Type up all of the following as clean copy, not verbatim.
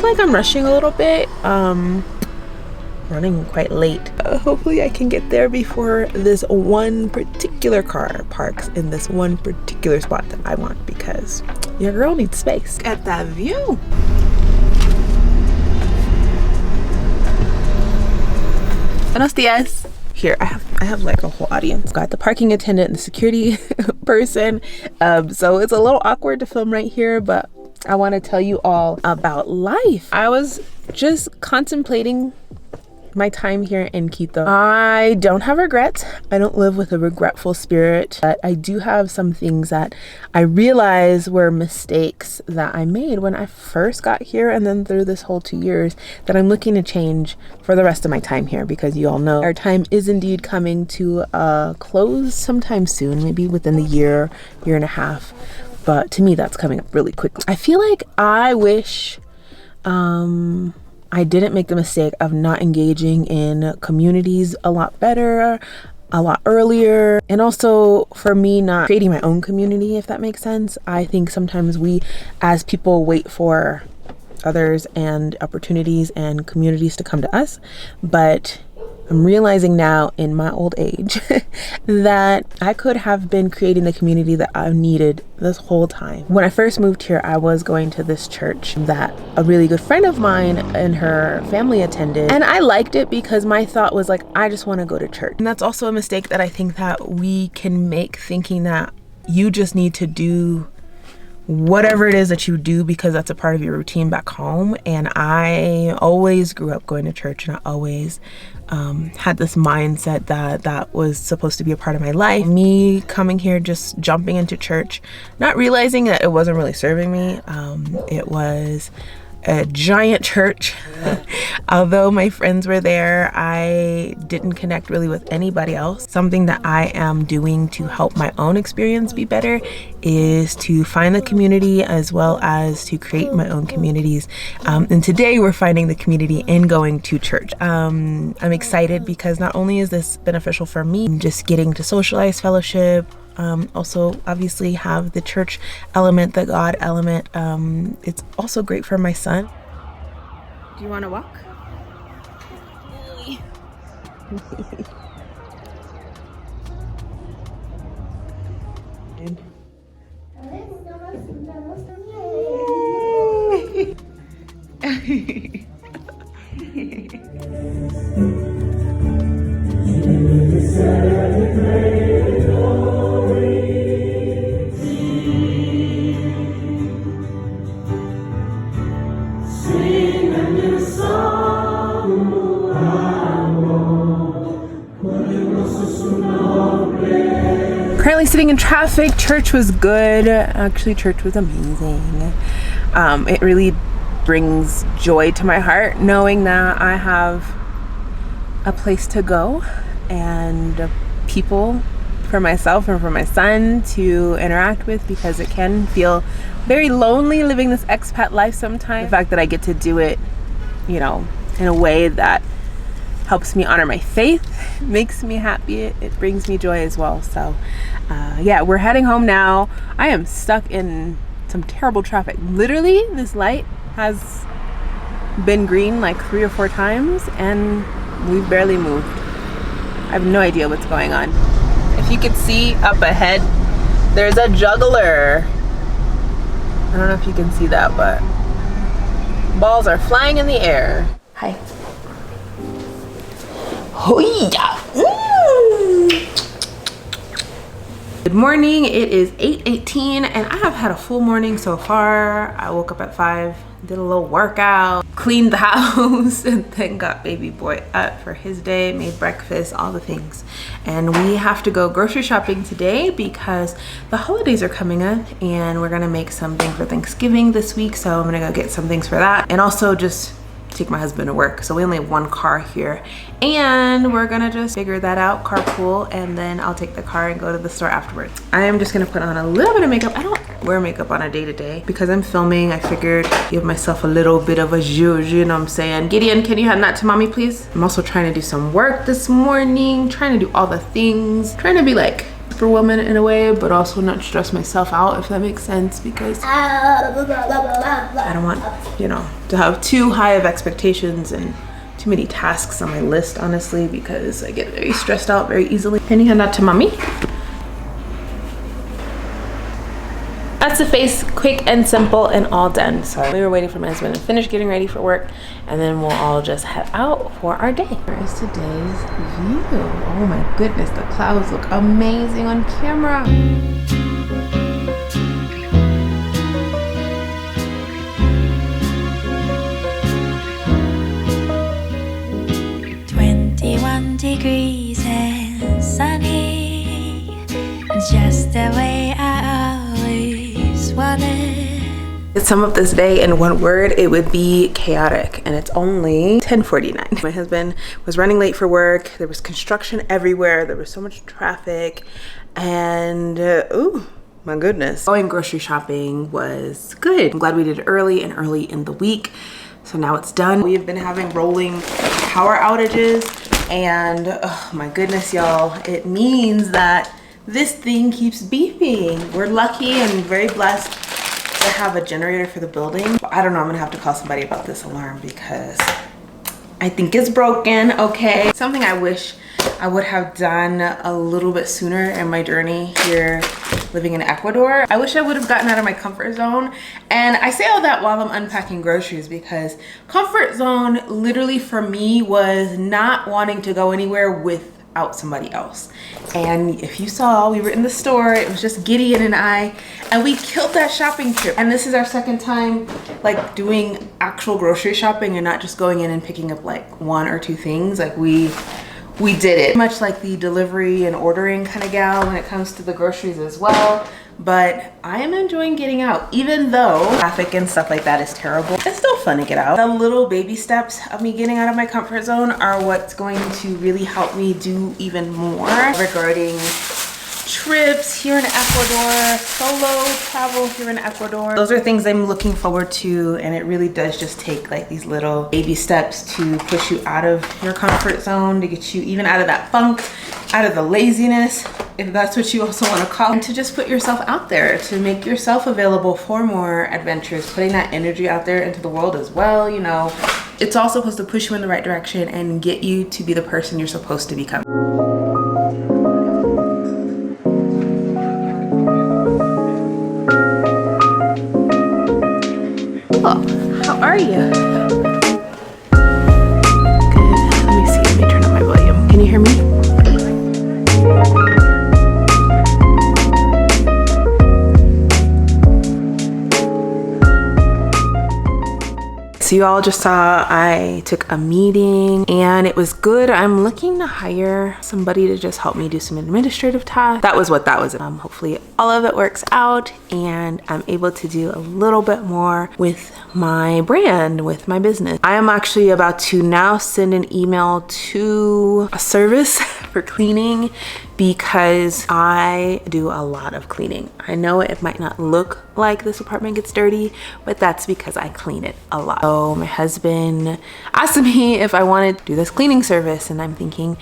like I'm rushing a little bit, running quite late. Hopefully I can get there before this one particular car parks in this one particular spot that I want, because your girl needs space. Look at that view. Buenos dias. Here, I have like a whole audience. Got the parking attendant and the security person. So it's a little awkward to film right here, but I want to tell you all about life. I was just contemplating my time here in Quito. I don't have regrets. I don't live with a regretful spirit, but I do have some things that I realize were mistakes that I made when I first got here, and then through this whole 2 years, that I'm looking to change for the rest of my time here, because you all know our time is indeed coming to a close sometime soon, maybe within the year and a half. But to me, that's coming up really quickly. I feel like I wish I didn't make the mistake of not engaging in communities a lot better, a lot earlier, and also for me not creating my own community, if that makes sense. I think sometimes we as people wait for others and opportunities and communities to come to us, but I'm realizing now in my old age that I could have been creating the community that I've needed this whole time. When I first moved here, I was going to this church that a really good friend of mine and her family attended. And I liked it because my thought was like, I just want to go to church. And that's also a mistake that I think that we can make, thinking that you just need to do whatever it is that you do because that's a part of your routine back home. And I always grew up going to church, and I always had this mindset that that was supposed to be a part of my life. Me coming here, just jumping into church, not realizing that it wasn't really serving me. It was a giant church. Although my friends were there, I didn't connect really with anybody else. Something that I am doing to help my own experience be better is to find the community as well as to create my own communities. And today we're finding the community in going to church. I'm excited because not only is this beneficial for me, just getting to socialize, fellowship, also obviously have the church element, the God element. It's also great for my son. Do you want to walk? Currently sitting in traffic. Church was good. Actually, church was amazing. It really brings joy to my heart knowing that I have a place to go and people for myself and for my son to interact with, because it can feel very lonely living this expat life sometimes. The fact that I get to do it, you know, in a way that helps me honor my faith, makes me happy, it brings me joy as well. So yeah, we're heading home now. I am stuck in some terrible traffic. Literally, this light has been green like 3 or 4 times and we've barely moved. I have no idea what's going on. If you could see up ahead, there's a juggler. I don't know if you can see that, but balls are flying in the air. Hi. Good morning. It is 8:18 and I have had a full morning so far. I woke up at 5, did a little workout, cleaned the house, and then got baby boy up for his day, made breakfast, all the things. And we have to go grocery shopping today because the holidays are coming up and we're gonna make something for Thanksgiving this week. So I'm gonna go get some things for that, and also just take my husband to work. So we only have 1 car here and we're gonna just figure that out, carpool, and then I'll take the car and go to the store afterwards. I am just gonna put on a little bit of makeup. I don't wear makeup on a day-to-day because I'm filming. I figured give myself a little bit of a zhuzh, you know what I'm saying? Gideon, can you hand that to mommy, please? I'm also trying to do some work this morning, trying to do all the things, trying to be like superwoman in a way, but also not stress myself out, if that makes sense, because I don't want, you know, to have too high of expectations and too many tasks on my list, honestly, because I get very stressed out very easily. Can you hand that to mommy? That's the face, quick and simple and all done. So we were waiting for my husband to finish getting ready for work, and then we'll all just head out for our day. Here is today's view. Oh my goodness, the clouds look amazing on camera. 21 degrees and sunny, just the way I always wanted. To sum up this day in one word, it would be chaotic, and it's only 10:49. My husband was running late for work. There was construction everywhere. There was so much traffic, and ooh, my goodness. Going grocery shopping was good. I'm glad we did it early in the week. So now it's done. We've been having rolling power outages, and oh my goodness, y'all, it means that this thing keeps beeping. We're lucky and very blessed to have a generator for the building. I don't know, I'm gonna have to call somebody about this alarm because I think it's broken, okay? Something I wish I would have done a little bit sooner in my journey here living in Ecuador. I wish I would have gotten out of my comfort zone. And I say all that while I'm unpacking groceries, because comfort zone literally for me was not wanting to go anywhere without somebody else. And if you saw, we were in the store, it was just Gideon and I, and we killed that shopping trip. And this is our second time like doing actual grocery shopping and not just going in and picking up like one or two things. Like we did it. Much like the delivery and ordering kind of gal when it comes to the groceries as well. But I am enjoying getting out, even though traffic and stuff like that is terrible. It's still fun to get out. The little baby steps of me getting out of my comfort zone are what's going to really help me do even more regarding trips here in Ecuador, solo travel here in Ecuador. Those are things I'm looking forward to, and it really does just take like these little baby steps to push you out of your comfort zone, to get you even out of that funk, out of the laziness, if that's what you also want to call it, and to just put yourself out there, to make yourself available for more adventures, putting that energy out there into the world as well. You know, it's all supposed to push you in the right direction and get you to be the person you're supposed to become. How are you? Good. Let me see. Let me turn up my volume. Can you hear me? So you all just saw I took a meeting and it was good. I'm looking to hire somebody to just help me do some administrative tasks. That was what that was. Hopefully all of it works out and I'm able to do a little bit more with my brand, with my business. I am actually about to now send an email to a service for cleaning because I do a lot of cleaning. I know it might not look like this apartment gets dirty, but that's because I clean it a lot. So my husband asked me if I wanted to do this cleaning service, and I'm thinking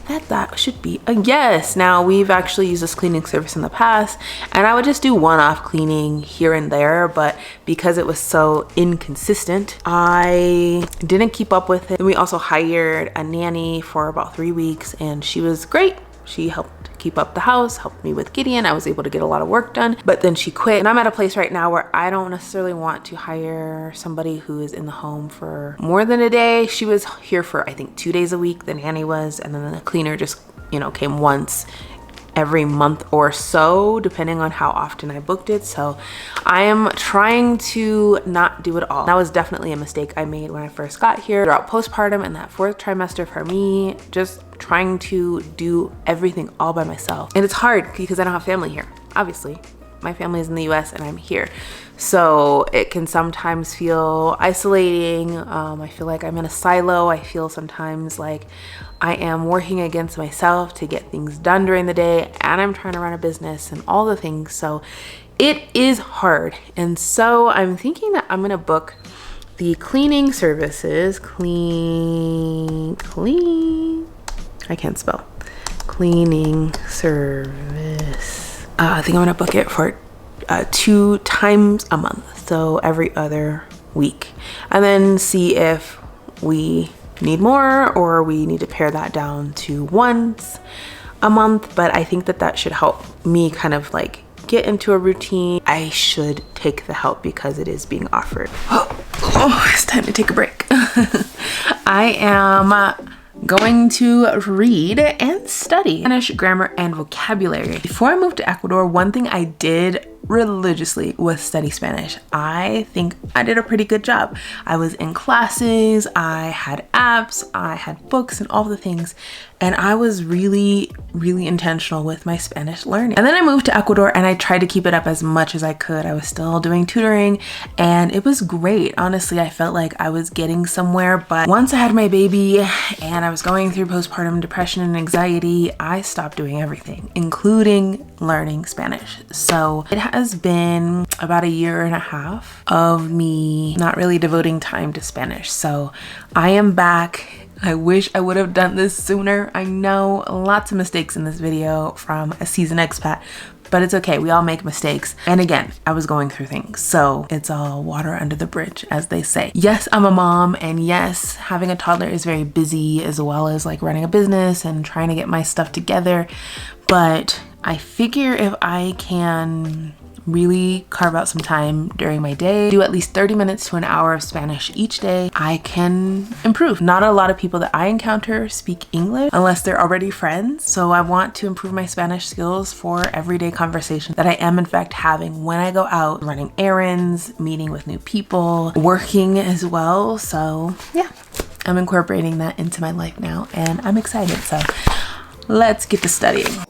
that should be a yes. Now, we've actually used this cleaning service in the past, and I would just do one-off cleaning here and there, but because it was so inconsistent, I didn't keep up with it. And we also hired a nanny for about 3 weeks, and she was great. She helped keep up the house, helped me with Gideon. I was able to get a lot of work done, but then she quit. And I'm at a place right now where I don't necessarily want to hire somebody who is in the home for more than a day. She was here for, I think, 2 days a week, the nanny was, and then the cleaner just, you know, came once every month or so, depending on how often I booked it. So I am trying to not do it all. That was definitely a mistake I made when I first got here. Throughout postpartum and that 4th trimester for me, just trying to do everything all by myself. And it's hard because I don't have family here, obviously. My family is in the US and I'm here. So it can sometimes feel isolating. I feel like I'm in a silo. I feel sometimes like I am working against myself to get things done during the day, and I'm trying to run a business and all the things. So it is hard. And so I'm thinking that I'm gonna book the cleaning services, I can't spell. Cleaning service. I think I'm gonna book it for 2 times a month. So every other week, and then see if we need more or we need to pare that down to once a month. But I think that that should help me kind of like get into a routine. I should take the help because it is being offered. Oh, it's time to take a break. I am going to read and study Spanish grammar and vocabulary. Before I moved to Ecuador, one thing I did religiously was study Spanish. I think I did a pretty good job. I was in classes, I had apps, I had books and all the things, and I was really intentional with my Spanish learning. And then I moved to Ecuador and I tried to keep it up as much as I could. I was still doing tutoring and it was great. Honestly, I felt like I was getting somewhere, but once I had my baby and I was going through postpartum depression and anxiety, I stopped doing everything, including learning Spanish. So it has been about a year and a half of me not really devoting time to Spanish. So I am back. I wish I would have done this sooner. I know lots of mistakes in this video from a seasoned expat, but it's okay. We all make mistakes. And again, I was going through things, so it's all water under the bridge, as they say. Yes, I'm a mom, and yes, having a toddler is very busy, as well as like running a business and trying to get my stuff together. But I figure if I can really carve out some time during my day, do at least 30 minutes to an hour of Spanish each day, I can improve. Not a lot of people that I encounter speak English unless they're already friends. So I want to improve my Spanish skills for everyday conversation that I am in fact having when I go out running errands, meeting with new people, working as well. So yeah, I'm incorporating that into my life now and I'm excited. So let's get to studying.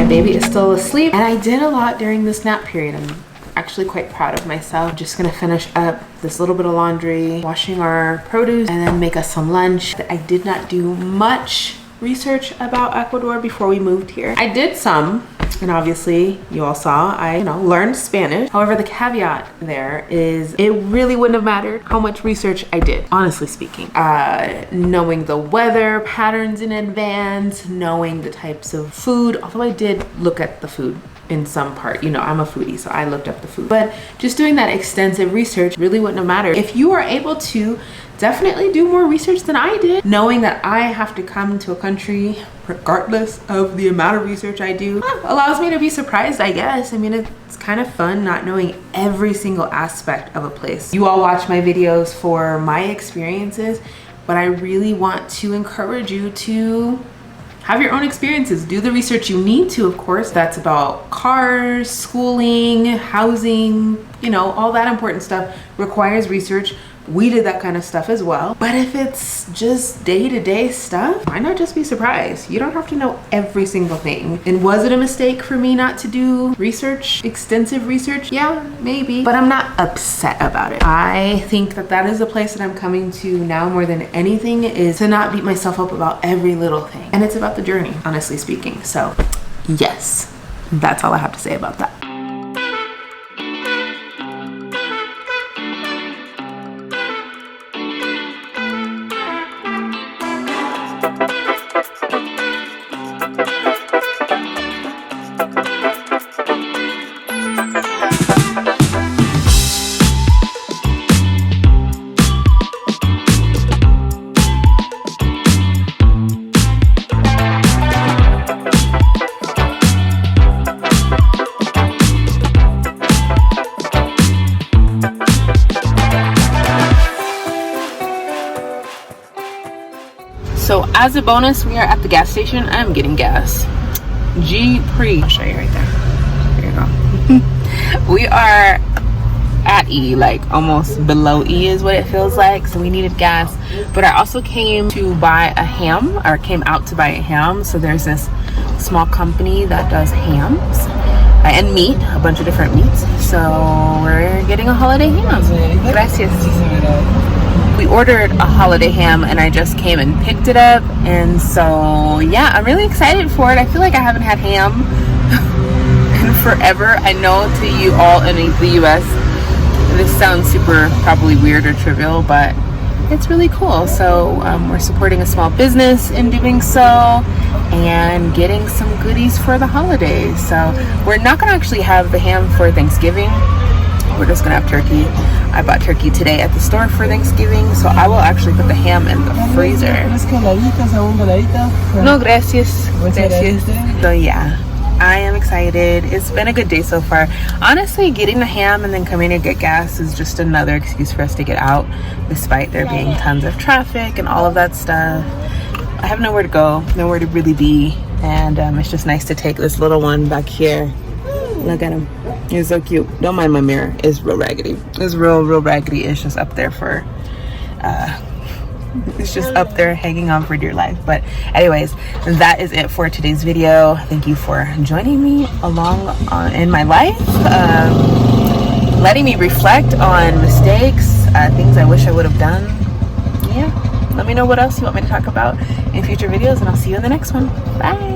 Baby is still asleep and I did a lot during this nap period. I'm actually quite proud of myself. Just gonna finish up this little bit of laundry, washing our produce, and then make us some lunch. I did not do much research about Ecuador before we moved here. I did some, and obviously you all saw I learned Spanish. However, the caveat there is it really wouldn't have mattered how much research I did, honestly speaking. Knowing the weather patterns in advance, knowing the types of food, although I did look at the food in some part, I'm a foodie, so I looked up the food. But just doing that extensive research really wouldn't have mattered. If you are able to definitely do more research than I did, knowing that I have to come to a country regardless of the amount of research I do, allows me to be surprised, I guess. I mean, it's kind of fun not knowing every single aspect of a place. You all watch my videos for my experiences, but I really want to encourage you to have your own experiences. Do the research you need to, of course. That's about cars, schooling, housing, all that important stuff requires research. We did that kind of stuff as well. But if it's just day-to-day stuff, why not just be surprised? You don't have to know every single thing. And was it a mistake for me not to do research, extensive research? Yeah, maybe. But I'm not upset about it. I think that is a place that I'm coming to now more than anything, is to not beat myself up about every little thing. And it's about the journey, honestly speaking. So yes, that's all I have to say about that. So as a bonus, we are at the gas station. I'm getting gas. I'll show you right there. There you go. We are at at E, like almost below E is what it feels like. So we needed gas, but I also came to buy a ham, or came out to buy a ham. So there's this small company that does hams and meat, a bunch of different meats. So we're getting a holiday ham. Gracias. We ordered a holiday ham and I just came and picked it up, and so yeah, I'm really excited for it. I feel like I haven't had ham in forever. I know to you all in the US this sounds super probably weird or trivial, but it's really cool. So we're supporting a small business in doing so and getting some goodies for the holidays. So we're not gonna actually have the ham for Thanksgiving. We're just gonna have turkey. I bought turkey today at the store for Thanksgiving, so I will actually put the ham in the freezer. No, gracias. Gracias. So yeah, I am excited. It's been a good day so far. Honestly, getting the ham and then coming to get gas is just another excuse for us to get out, despite there being tons of traffic and all of that stuff. I have nowhere to go, nowhere to really be, and it's just nice to take this little one back here. Look at him. He's so cute. Don't mind my mirror. It's real raggedy. It's real raggedy. It's just up there for it's just up there hanging on for dear life. But anyways, that is it for today's video. Thank you for joining me along in my life, letting me reflect on mistakes, things I wish I would have done. Yeah, let me know what else you want me to talk about in future videos, and I'll see you in the next one. Bye.